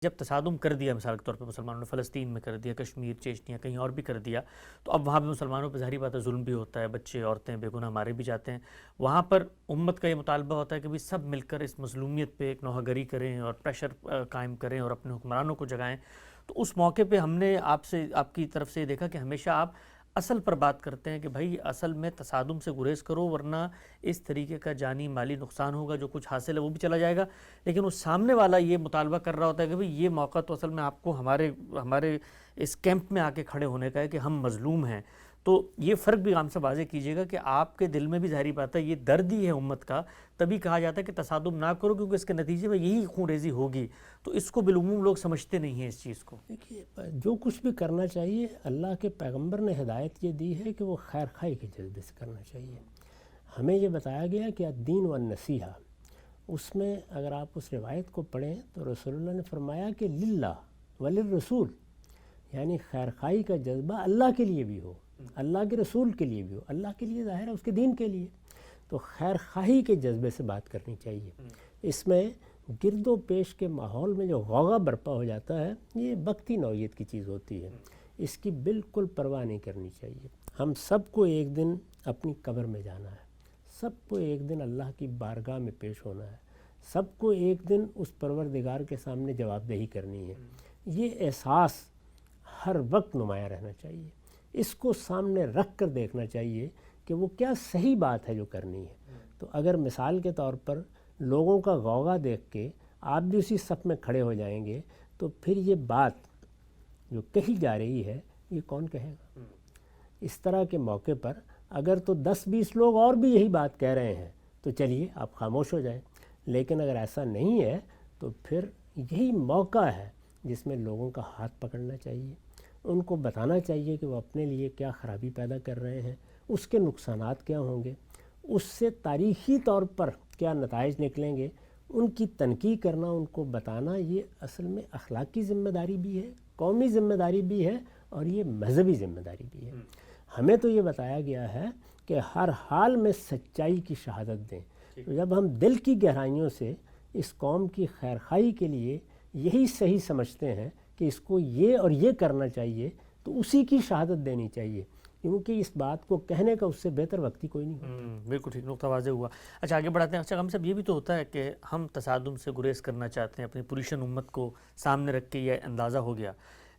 جب تصادم کر دیا مثال کے طور پہ مسلمانوں نے فلسطین میں کر دیا، کشمیر، چیچنیا کہیں اور بھی کر دیا، تو اب وہاں پہ مسلمانوں پہ ظاہری بات ہے ظلم بھی ہوتا ہے، بچے عورتیں بے گناہ مارے بھی جاتے ہیں۔ وہاں پر امت کا یہ مطالبہ ہوتا ہے کہ بھی سب مل کر اس مظلومیت پہ ایک نوحہ گری کریں اور پریشر قائم کریں اور اپنے حکمرانوں کو جگائیں۔ تو اس موقع پہ ہم نے آپ کی طرف سے یہ دیکھا کہ ہمیشہ آپ اصل پر بات کرتے ہیں کہ بھائی اصل میں تصادم سے گریز کرو، ورنہ اس طریقے کا جانی مالی نقصان ہوگا، جو کچھ حاصل ہے وہ بھی چلا جائے گا۔ لیکن اس سامنے والا یہ مطالبہ کر رہا ہوتا ہے کہ بھئی یہ موقع تو اصل میں آپ کو ہمارے اس کیمپ میں آ کے کھڑے ہونے کا ہے کہ ہم مظلوم ہیں۔ تو یہ فرق بھی ہم سے واضح کیجیے گا کہ آپ کے دل میں بھی ظاہری بات ہے یہ درد ہی ہے امت کا، تبھی کہا جاتا ہے کہ تصادم نہ کرو کیونکہ اس کے نتیجے میں یہی خون ریزی ہوگی۔ تو اس کو بالعموم لوگ سمجھتے نہیں ہیں اس چیز کو۔ دیکھیے، جو کچھ بھی کرنا چاہیے اللہ کے پیغمبر نے ہدایت یہ دی ہے کہ وہ خیر خواہی کے جذبے سے کرنا چاہیے۔ ہمیں یہ بتایا گیا کہ الدین والنصیحہ، اس میں اگر آپ اس روایت کو پڑھیں تو رسول اللہ نے فرمایا کہ للہ وللرسول، یعنی خیر خواہی کا جذبہ اللہ کے لیے بھی ہو، اللہ کے رسول کے لیے بھی ہو۔ اللہ کے لیے ظاہر ہے اس کے دین کے لیے، تو خیر خواہی کے جذبے سے بات کرنی چاہیے۔ اس میں گرد و پیش کے ماحول میں جو غوغا برپا ہو جاتا ہے یہ وقتی نوعیت کی چیز ہوتی ہے، اس کی بالکل پرواہ نہیں کرنی چاہیے۔ ہم سب کو ایک دن اپنی قبر میں جانا ہے، سب کو ایک دن اللہ کی بارگاہ میں پیش ہونا ہے، سب کو ایک دن اس پروردگار کے سامنے جواب دہی کرنی ہے۔ یہ احساس ہر وقت نمایاں رہنا چاہیے، اس کو سامنے رکھ کر دیکھنا چاہیے کہ وہ کیا صحیح بات ہے جو کرنی ہے۔ تو اگر مثال کے طور پر لوگوں کا غوغا دیکھ کے آپ بھی اسی صف میں کھڑے ہو جائیں گے تو پھر یہ بات جو کہی جا رہی ہے یہ کون کہے گا؟ اس طرح کے موقع پر اگر تو 10-20 لوگ اور بھی یہی بات کہہ رہے ہیں تو چلیے آپ خاموش ہو جائیں، لیکن اگر ایسا نہیں ہے تو پھر یہی موقع ہے جس میں لوگوں کا ہاتھ پکڑنا چاہیے، ان کو بتانا چاہیے کہ وہ اپنے لیے کیا خرابی پیدا کر رہے ہیں، اس کے نقصانات کیا ہوں گے، اس سے تاریخی طور پر کیا نتائج نکلیں گے، ان کی تنقید کرنا، ان کو بتانا، یہ اصل میں اخلاقی ذمہ داری بھی ہے، قومی ذمہ داری بھی ہے اور یہ مذہبی ذمہ داری بھی ہے۔ ہمیں تو یہ بتایا گیا ہے کہ ہر حال میں سچائی کی شہادت دیں۔ تو جب ہم دل کی گہرائیوں سے اس قوم کی خیر خواہی کے لیے یہی صحیح سمجھتے ہیں کہ اس کو یہ اور یہ کرنا چاہیے تو اسی کی شہادت دینی چاہیے، کیونکہ اس بات کو کہنے کا اس سے بہتر وقت ہی کوئی نہیں ہوتا۔ بالکل ٹھیک، نقطہ واضح ہوا۔ اچھا آگے بڑھاتے ہیں۔ اچھا ہم سب یہ بھی تو ہوتا ہے کہ ہم تصادم سے گریز کرنا چاہتے ہیں، اپنی پوریشن امت کو سامنے رکھ کے یہ اندازہ ہو گیا،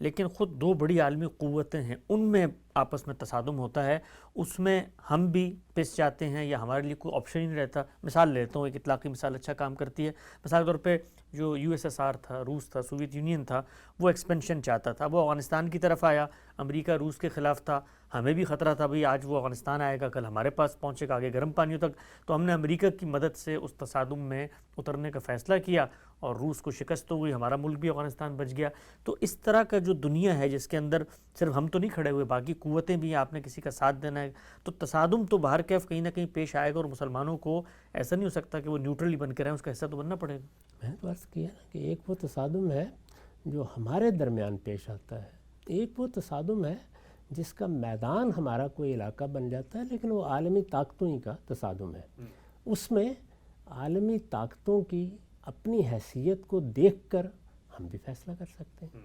لیکن خود دو بڑی عالمی قوتیں ہیں، ان میں آپس میں تصادم ہوتا ہے، اس میں ہم بھی پس جاتے ہیں یا ہمارے لیے کوئی آپشن ہی نہیں رہتا۔ مثال لیتا ہوں، ایک اطلاقی مثال اچھا کام کرتی ہے۔ مثال کے طور پہ جو USSR تھا، روس تھا، سوویت یونین تھا، وہ ایکسپینشن چاہتا تھا، وہ افغانستان کی طرف آیا، امریکہ روس کے خلاف تھا، ہمیں بھی خطرہ تھا بھئی آج وہ افغانستان آئے گا، کل ہمارے پاس پہنچے گا، آگے گرم پانیوں تک، تو ہم نے امریکہ کی مدد سے اس تصادم میں اترنے کا فیصلہ کیا اور روس کو شکست ہوئی، ہمارا ملک بھی افغانستان بچ گیا۔ تو اس طرح کا جو دنیا ہے جس کے اندر صرف ہم تو نہیں کھڑے ہوئے، باقی قوتیں بھی ہیں، آپ نے کسی کا ساتھ دینا ہے، تو تصادم تو باہر کیف کہیں نہ کہیں پیش آئے گا، اور مسلمانوں کو ایسا نہیں ہو سکتا کہ وہ نیوٹرلی بن کے رہیں، اس کا حصہ تو بننا پڑے گا۔ میں نے تو عرض کیا کہ ایک وہ تصادم ہے جو ہمارے درمیان پیش آتا ہے، ایک وہ تصادم ہے جس کا میدان ہمارا کوئی علاقہ بن جاتا ہے، لیکن وہ عالمی طاقتوں ہی کا تصادم ہے۔ اس میں عالمی طاقتوں کی اپنی حیثیت کو دیکھ کر ہم بھی فیصلہ کر سکتے ہیں۔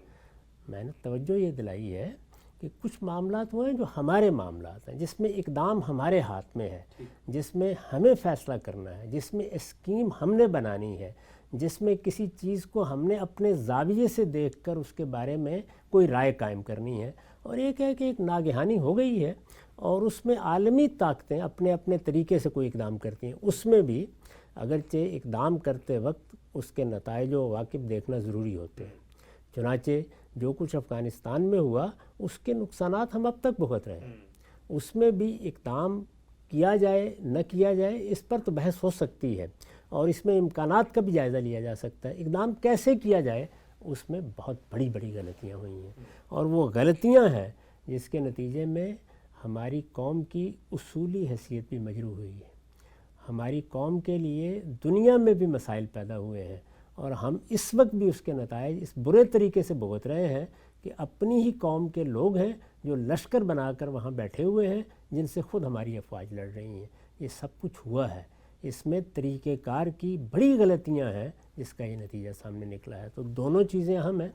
میں نے توجہ یہ دلائی ہے کہ کچھ معاملات وہ ہیں جو ہمارے معاملات ہیں، جس میں اقدام ہمارے ہاتھ میں ہے، جس میں ہمیں فیصلہ کرنا ہے، جس میں اسکیم ہم نے بنانی ہے، جس میں کسی چیز کو ہم نے اپنے زاویے سے دیکھ کر اس کے بارے میں کوئی رائے قائم کرنی ہے۔ اور ایک ہے کہ ایک ناگہانی ہو گئی ہے اور اس میں عالمی طاقتیں اپنے اپنے طریقے سے کوئی اقدام کرتی ہیں، اس میں بھی اگرچہ اقدام کرتے وقت اس کے نتائج و عواقب دیکھنا ضروری ہوتے ہیں۔ چنانچہ جو کچھ افغانستان میں ہوا اس کے نقصانات ہم اب تک بھگت رہے ہیں، اس میں بھی اقدام کیا جائے نہ کیا جائے اس پر تو بحث ہو سکتی ہے، اور اس میں امکانات کا بھی جائزہ لیا جا سکتا ہے۔ اقدام کیسے کیا جائے اس میں بہت بڑی بڑی غلطیاں ہوئی ہیں، اور وہ غلطیاں ہیں جس کے نتیجے میں ہماری قوم کی اصولی حیثیت بھی مجروح ہوئی ہے، ہماری قوم کے لیے دنیا میں بھی مسائل پیدا ہوئے ہیں، اور ہم اس وقت بھی اس کے نتائج اس برے طریقے سے بھگت رہے ہیں کہ اپنی ہی قوم کے لوگ ہیں جو لشکر بنا کر وہاں بیٹھے ہوئے ہیں، جن سے خود ہماری افواج لڑ رہی ہیں۔ یہ سب کچھ ہوا ہے، اس میں طریقہ کار کی بڑی غلطیاں ہیں جس کا یہ نتیجہ سامنے نکلا ہے۔ تو دونوں چیزیں اہم ہیں،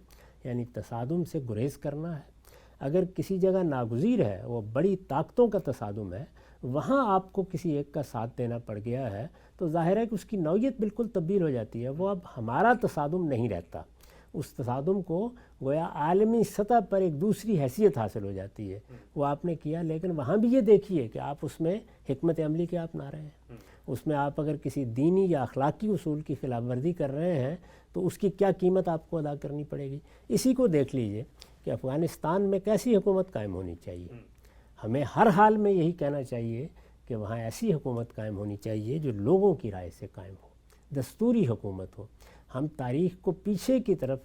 یعنی تصادم سے گریز کرنا ہے۔ اگر کسی جگہ ناگزیر ہے، وہ بڑی طاقتوں کا تصادم ہے، وہاں آپ کو کسی ایک کا ساتھ دینا پڑ گیا ہے، تو ظاہر ہے کہ اس کی نوعیت بالکل تبدیل ہو جاتی ہے۔ وہ اب ہمارا تصادم نہیں رہتا، اس تصادم کو گویا عالمی سطح پر ایک دوسری حیثیت حاصل ہو جاتی ہے۔ وہ آپ نے کیا، لیکن وہاں بھی یہ دیکھیے کہ آپ اس میں حکمت عملی کے اپنا رہے ہیں۔ اس میں آپ اگر کسی دینی یا اخلاقی اصول کی خلاف ورزی کر رہے ہیں تو اس کی کیا قیمت آپ کو ادا کرنی پڑے گی۔ اسی کو دیکھ لیجئے کہ افغانستان میں کیسی حکومت قائم ہونی چاہیے۔ ہمیں ہر حال میں یہی کہنا چاہیے کہ وہاں ایسی حکومت قائم ہونی چاہیے جو لوگوں کی رائے سے قائم ہو، دستوری حکومت ہو۔ ہم تاریخ کو پیچھے کی طرف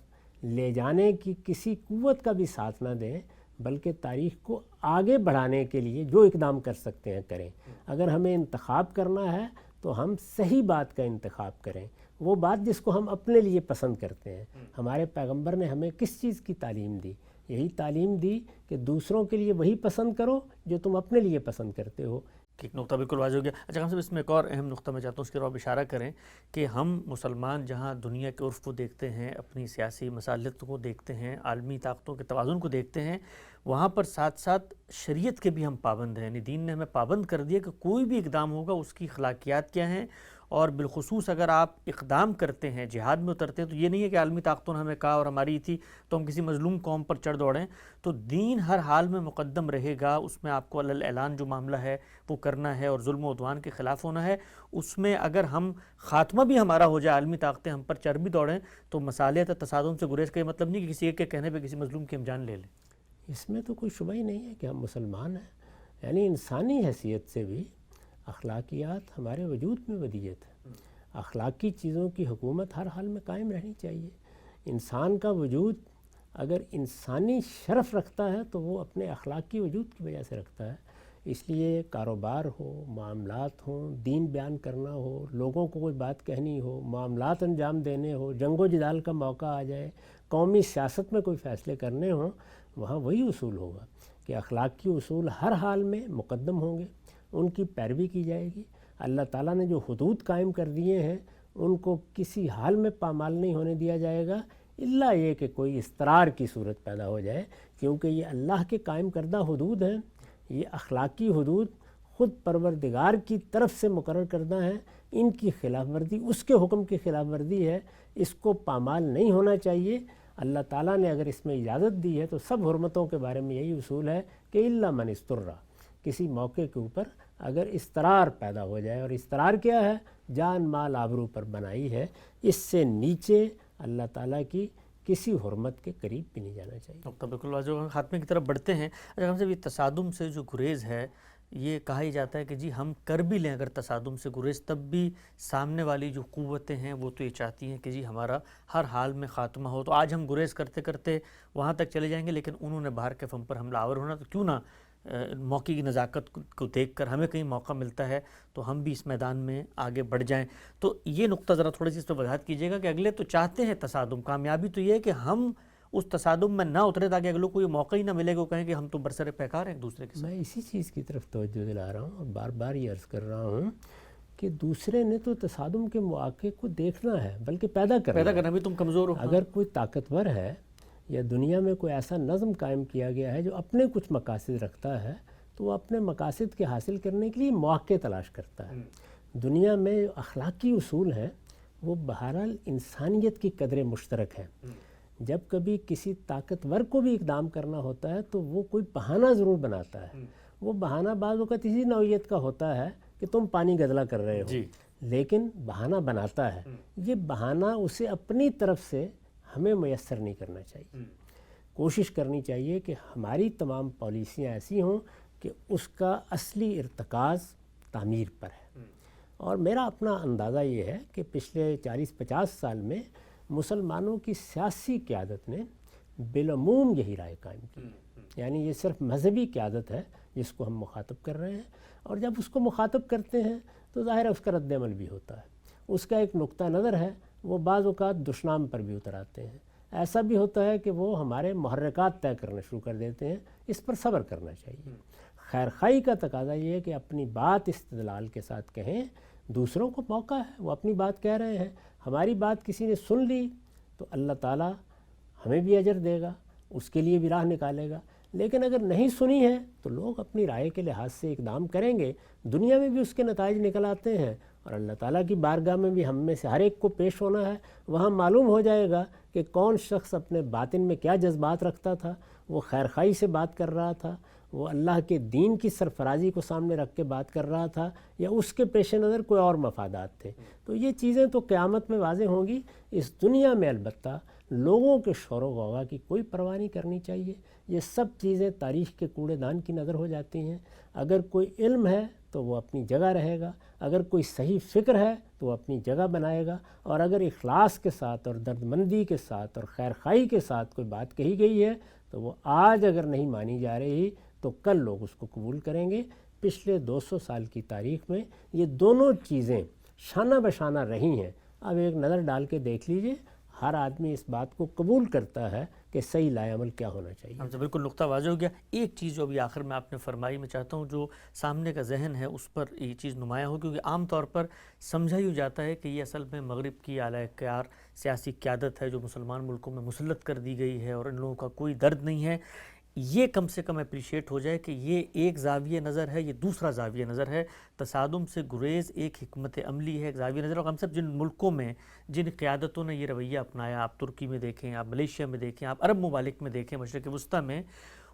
لے جانے کی کسی قوت کا بھی ساتھ نہ دیں، بلکہ تاریخ کو آگے بڑھانے کے لیے جو اقدام کر سکتے ہیں کریں۔ اگر ہمیں انتخاب کرنا ہے تو ہم صحیح بات کا انتخاب کریں، وہ بات جس کو ہم اپنے لیے پسند کرتے ہیں۔ ہمارے پیغمبر نے ہمیں کس چیز کی تعلیم دی؟ یہی تعلیم دی کہ دوسروں کے لیے وہی پسند کرو جو تم اپنے لیے پسند کرتے ہو۔ ایک نقطہ بالکل واضح ہو گیا۔ اچھا ہم صاحب اس میں ایک اور اہم نقطہ میں چاہتا ہوں، اس کی طرف اشارہ کریں کہ ہم مسلمان جہاں دنیا کے عرف کو دیکھتے ہیں، اپنی سیاسی مصالحت کو دیکھتے ہیں، عالمی طاقتوں کے توازن کو دیکھتے ہیں، وہاں پر ساتھ ساتھ شریعت کے بھی ہم پابند ہیں۔ یعنی دین نے ہمیں پابند کر دیا کہ کوئی بھی اقدام ہوگا اس کی اخلاقیات کیا ہیں، اور بالخصوص اگر آپ اقدام کرتے ہیں، جہاد میں اترتے ہیں، تو یہ نہیں ہے کہ عالمی طاقتوں نے ہمیں کہا اور ہماری تھی تو ہم کسی مظلوم قوم پر چڑھ دوڑیں۔ تو دین ہر حال میں مقدم رہے گا، اس میں آپ کو علی اعلان جو معاملہ ہے وہ کرنا ہے اور ظلم و عدوان کے خلاف ہونا ہے۔ اس میں اگر ہم خاتمہ بھی ہمارا ہو جائے، عالمی طاقتیں ہم پر چڑھ بھی دوڑیں، تو مصالحت اور تصادم سے گریز کا یہ مطلب نہیں کہ کسی ایک کے کہنے پہ کسی مظلوم کی ہم جان لے لیں۔ اس میں تو کوئی شبہ ہی نہیں ہے کہ ہم مسلمان ہیں، یعنی انسانی حیثیت سے بھی اخلاقیات ہمارے وجود میں ودیت ہے۔ اخلاقی چیزوں کی حکومت ہر حال میں قائم رہنی چاہیے۔ انسان کا وجود اگر انسانی شرف رکھتا ہے تو وہ اپنے اخلاقی وجود کی وجہ سے رکھتا ہے۔ اس لیے کاروبار ہو، معاملات ہوں، دین بیان کرنا ہو، لوگوں کو کوئی بات کہنی ہو، معاملات انجام دینے ہو، جنگ و جدال کا موقع آ جائے، قومی سیاست میں کوئی فیصلے کرنے ہوں، وہاں وہی اصول ہوگا کہ اخلاقی اصول ہر حال میں مقدم ہوں گے، ان کی پیروی کی جائے گی۔ اللہ تعالیٰ نے جو حدود قائم کر دیے ہیں ان کو کسی حال میں پامال نہیں ہونے دیا جائے گا، الا یہ کہ کوئی اضطرار کی صورت پیدا ہو جائے، کیونکہ یہ اللہ کے قائم کردہ حدود ہیں۔ یہ اخلاقی حدود خود پروردگار کی طرف سے مقرر کردہ ہیں، ان کی خلاف ورزی اس کے حکم کی خلاف ورزی ہے، اس کو پامال نہیں ہونا چاہیے۔ اللہ تعالیٰ نے اگر اس میں اجازت دی ہے تو سب حرمتوں کے بارے میں یہی اصول ہے کہ الا من استر، کسی موقع کے اوپر اگر اضطرار پیدا ہو جائے، اور اضطرار کیا ہے؟ جان مال آبرو پر بنائی ہے، اس سے نیچے اللہ تعالیٰ کی کسی حرمت کے قریب بھی نہیں جانا چاہیے۔ نقطہ بالکل واضح ہوگا۔ خاتمے کی طرف بڑھتے ہیں۔ اگر ہم سے یہ تصادم سے جو گریز ہے، یہ کہا ہی جاتا ہے کہ جی ہم کر بھی لیں اگر تصادم سے گریز، تب بھی سامنے والی جو قوتیں ہیں وہ تو یہ چاہتی ہیں کہ جی ہمارا ہر حال میں خاتمہ ہو۔ تو آج ہم گریز کرتے کرتے وہاں تک چلے جائیں گے، لیکن انہوں نے باہر کے ہم پر حملہ آور ہونا، تو کیوں نہ موقع کی نزاکت کو دیکھ کر ہمیں کہیں موقع ملتا ہے تو ہم بھی اس میدان میں آگے بڑھ جائیں۔ تو یہ نقطہ ذرا تھوڑی سی اس پہ وضاحت کیجیے گا کہ اگلے تو چاہتے ہیں تصادم، کامیابی تو یہ ہے کہ ہم اس تصادم میں نہ اترے تاکہ اگلوں کو یہ موقع ہی نہ ملے کہ وہ کہیں کہ ہم تو برسر پیکار ہیں ایک دوسرے کے ساتھ۔ میں اسی چیز کی طرف توجہ دلا رہا ہوں اور بار بار یہ عرض کر رہا ہوں کہ دوسرے نے تو تصادم کے مواقع کو دیکھنا ہے، بلکہ پیدا کرنا بھی تم کمزور ہو۔ اگر کوئی طاقتور ہے یا دنیا میں کوئی ایسا نظم قائم کیا گیا ہے جو اپنے کچھ مقاصد رکھتا ہے، تو وہ اپنے مقاصد کے حاصل کرنے کے لیے مواقع تلاش کرتا ہے۔ دنیا میں جو اخلاقی اصول ہیں وہ بہرحال انسانیت کی قدر مشترک ہے۔ جب کبھی کسی طاقتور کو بھی اقدام کرنا ہوتا ہے تو وہ کوئی بہانہ ضرور بناتا ہے۔ وہ بہانہ بعض اوقات اسی نوعیت کا ہوتا ہے کہ تم پانی گدلا کر رہے ہو، لیکن بہانہ بناتا ہے۔ یہ بہانہ اسے اپنی طرف سے ہمیں میسر نہیں کرنا چاہیے۔ کوشش کرنی چاہیے کہ ہماری تمام پالیسیاں ایسی ہوں کہ اس کا اصلی ارتکاز تعمیر پر ہے۔ اور میرا اپنا اندازہ یہ ہے کہ پچھلے 40-50 سال میں مسلمانوں کی سیاسی قیادت نے بالعموم یہی رائے قائم کی، یعنی یہ صرف مذہبی قیادت ہے جس کو ہم مخاطب کر رہے ہیں، اور جب اس کو مخاطب کرتے ہیں تو ظاہر ہے اس کا رد عمل بھی ہوتا ہے۔ اس کا ایک نقطہ نظر ہے، وہ بعض اوقات دشنام پر بھی اتر آتے ہیں۔ ایسا بھی ہوتا ہے کہ وہ ہمارے محرکات طے کرنا شروع کر دیتے ہیں، اس پر صبر کرنا چاہیے۔ خیر خواہی کا تقاضا یہ ہے کہ اپنی بات استدلال کے ساتھ کہیں، دوسروں کو موقع ہے، وہ اپنی بات کہہ رہے ہیں، ہماری بات کسی نے سن لی تو اللہ تعالیٰ ہمیں بھی اجر دے گا، اس کے لیے بھی راہ نکالے گا۔ لیکن اگر نہیں سنی ہے تو لوگ اپنی رائے کے لحاظ سے اقدام کریں گے، دنیا میں بھی اس کے نتائج نکل آتے ہیں، اور اللہ تعالیٰ کی بارگاہ میں بھی ہم میں سے ہر ایک کو پیش ہونا ہے۔ وہاں معلوم ہو جائے گا کہ کون شخص اپنے باطن میں کیا جذبات رکھتا تھا، وہ خیرخواہی سے بات کر رہا تھا، وہ اللہ کے دین کی سرفرازی کو سامنے رکھ کے بات کر رہا تھا، یا اس کے پیش نظر کوئی اور مفادات تھے۔ تو یہ چیزیں تو قیامت میں واضح ہوں گی۔ اس دنیا میں البتہ لوگوں کے شور و غوغا کی کوئی پرواہ نہیں کرنی چاہیے۔ یہ سب چیزیں تاریخ کے کوڑے دان کی نظر ہو جاتی ہیں۔ اگر کوئی علم ہے تو وہ اپنی جگہ رہے گا، اگر کوئی صحیح فکر ہے تو وہ اپنی جگہ بنائے گا، اور اگر اخلاص کے ساتھ اور دردمندی کے ساتھ اور خیرخواہی کے ساتھ کوئی بات کہی گئی ہے تو وہ آج اگر نہیں مانی جا رہی تو کل لوگ اس کو قبول کریں گے۔ پچھلے 200 سال کی تاریخ میں یہ دونوں چیزیں شانہ بشانہ رہی ہیں۔ اب ایک نظر ڈال کے دیکھ لیجئے، ہر آدمی اس بات کو قبول کرتا ہے کہ صحیح لائے عمل کیا ہونا چاہیے۔ ہم سے بالکل نقطہ واضح ہو گیا۔ ایک چیز جو ابھی آخر میں آپ نے فرمائی، میں چاہتا ہوں جو سامنے کا ذہن ہے اس پر یہ چیز نمایاں ہو، کیونکہ عام طور پر سمجھا ہی جاتا ہے کہ یہ اصل میں مغرب کی اعلیٰ کار سیاسی قیادت ہے جو مسلمان ملکوں میں مسلط کر دی گئی ہے، اور ان لوگوں کا کوئی درد نہیں ہے۔ یہ کم سے کم اپریشیٹ ہو جائے کہ یہ ایک زاویہ نظر ہے، یہ دوسرا زاویہ نظر ہے۔ تصادم سے گریز ایک حکمت عملی ہے، ایک زاویہ نظر، اور ہم سب جن ملکوں میں جن قیادتوں نے یہ رویہ اپنایا، آپ ترکی میں دیکھیں، آپ ملیشیا میں دیکھیں، آپ عرب ممالک میں دیکھیں، مشرق وسطیٰ میں،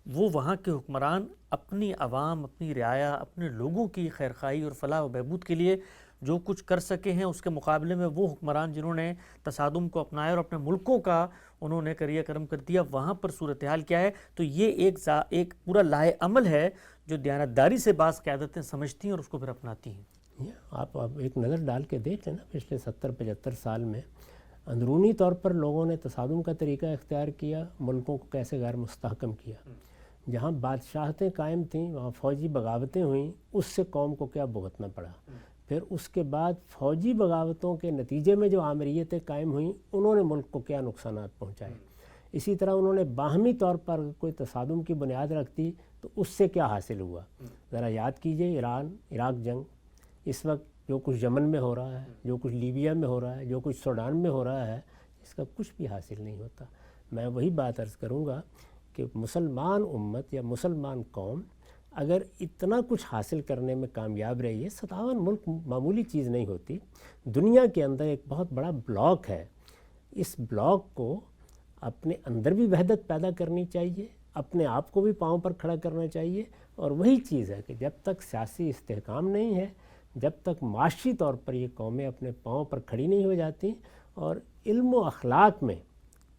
وہ وہاں کے حکمران اپنی عوام، اپنی رعایا، اپنے لوگوں کی خیرخواہی اور فلاح و بہبود کے لیے جو کچھ کر سکے ہیں، اس کے مقابلے میں وہ حکمران جنہوں نے تصادم کو اپنایا اور اپنے ملکوں کا انہوں نے کریا کرم کر دیا، وہاں پر صورتحال کیا ہے۔ تو یہ ایک پورا لاہ عمل ہے جو دیانتداری سے بعض قیادتیں سمجھتی ہیں اور اس کو پھر اپناتی ہیں۔ آپ ایک نظر ڈال کے دیکھ لیں نا، پچھلے 70-75 سال میں اندرونی طور پر لوگوں نے تصادم کا طریقہ اختیار کیا، ملکوں کو کیسے غیر مستحکم کیا۔ جہاں بادشاہتیں قائم تھیں وہاں فوجی بغاوتیں ہوئیں، اس سے قوم کو کیا بھگتنا پڑا۔ پھر اس کے بعد فوجی بغاوتوں کے نتیجے میں جو آمریتیں قائم ہوئیں، انہوں نے ملک کو کیا نقصانات پہنچائے۔ اسی طرح انہوں نے باہمی طور پر کوئی تصادم کی بنیاد رکھ دی تو اس سے کیا حاصل ہوا۔ ذرا یاد کیجئے ایران عراق جنگ، اس وقت جو کچھ یمن میں ہو رہا ہے، جو کچھ لیبیا میں ہو رہا ہے، جو کچھ سوڈان میں ہو رہا ہے، اس کا کچھ بھی حاصل نہیں ہوتا۔ میں وہی بات عرض کروں گا کہ مسلمان امت یا مسلمان قوم اگر اتنا کچھ حاصل کرنے میں کامیاب رہی ہے، 57 ملک معمولی چیز نہیں ہوتی۔ دنیا کے اندر ایک بہت بڑا بلاک ہے، اس بلاک کو اپنے اندر بھی وحدت پیدا کرنی چاہیے، اپنے آپ کو بھی پاؤں پر کھڑا کرنا چاہیے، اور وہی چیز ہے کہ جب تک سیاسی استحکام نہیں ہے، جب تک معاشی طور پر یہ قومیں اپنے پاؤں پر کھڑی نہیں ہو جاتی اور علم و اخلاق میں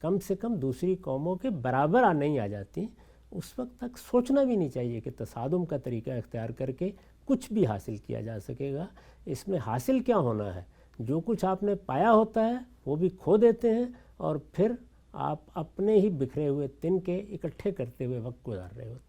کم سے کم دوسری قوموں کے برابر نہیں آ جاتی، اس وقت تک سوچنا بھی نہیں چاہیے کہ تصادم کا طریقہ اختیار کر کے کچھ بھی حاصل کیا جا سکے گا۔ اس میں حاصل کیا ہونا ہے، جو کچھ آپ نے پایا ہوتا ہے وہ بھی کھو دیتے ہیں، اور پھر آپ اپنے ہی بکھرے ہوئے تن کے اکٹھے کرتے ہوئے وقت گزار رہے ہوتے ہیں۔